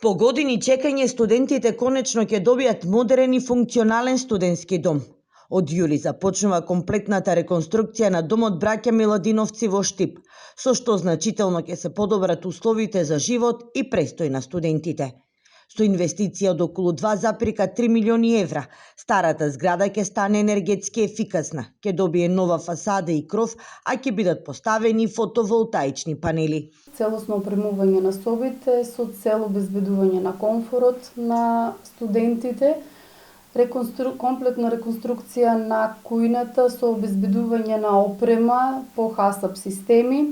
По години чекање, студентите конечно ќе добијат модерен и функционален студентски дом. Од јули започнува комплетната реконструкција на домот браќа Миладиновци во Штип, со што значително ќе се подобрат условите за живот и престој на студентите. Со инвестиција од околу 2,3 милиони евра, старата зграда ќе стане енергетски ефикасна, ќе добие нова фасада и кров, а ќе бидат поставени фотоволтаични панели. Целосно опремување на собите со цел обезбедување на комфорот на студентите, комплетна реконструкција на кујната со обезбедување на опрема по HACCP системи,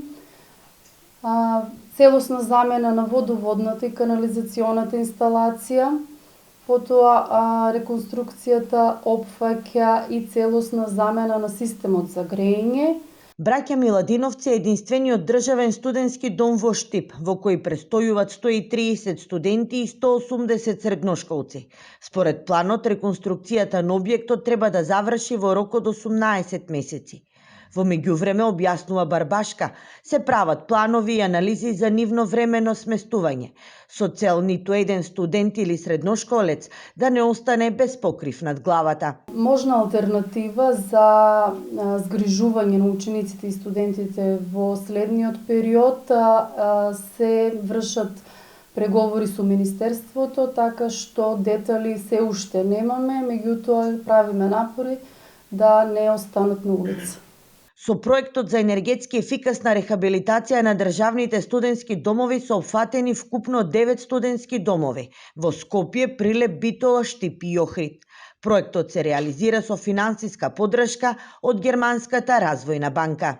целосна замена на водоводната и канализационата инсталација, потоа реконструкцијата опфаќа и целосна замена на системот за грејење. Браќа Миладиновци е единствениот државен студентски дом во Штип, во кој престојуваат 130 студенти и 180 средношколци. Според планот, реконструкцијата на објектот треба да заврши во рок од 18 месеци. Во меѓувреме, објаснува Барбашка, се прават планови и анализи за нивно времено сместување, со цел ниту еден студент или средношколец да не остане без покрив над главата. Можна алтернатива за згрижување на учениците и студентите во следниот период се вршат преговори со Министерството, така што детали се уште немаме, меѓутоа правиме напори да не останат на улица. Со проектот за енергетски ефикасна рехабилитација на државните студентски домови се опфатени вкупно 9 студентски домови во Скопје, Прилеп, Битола, Штип и Охрид. Проектот се реализира со финансиска поддршка од Германската развојна банка.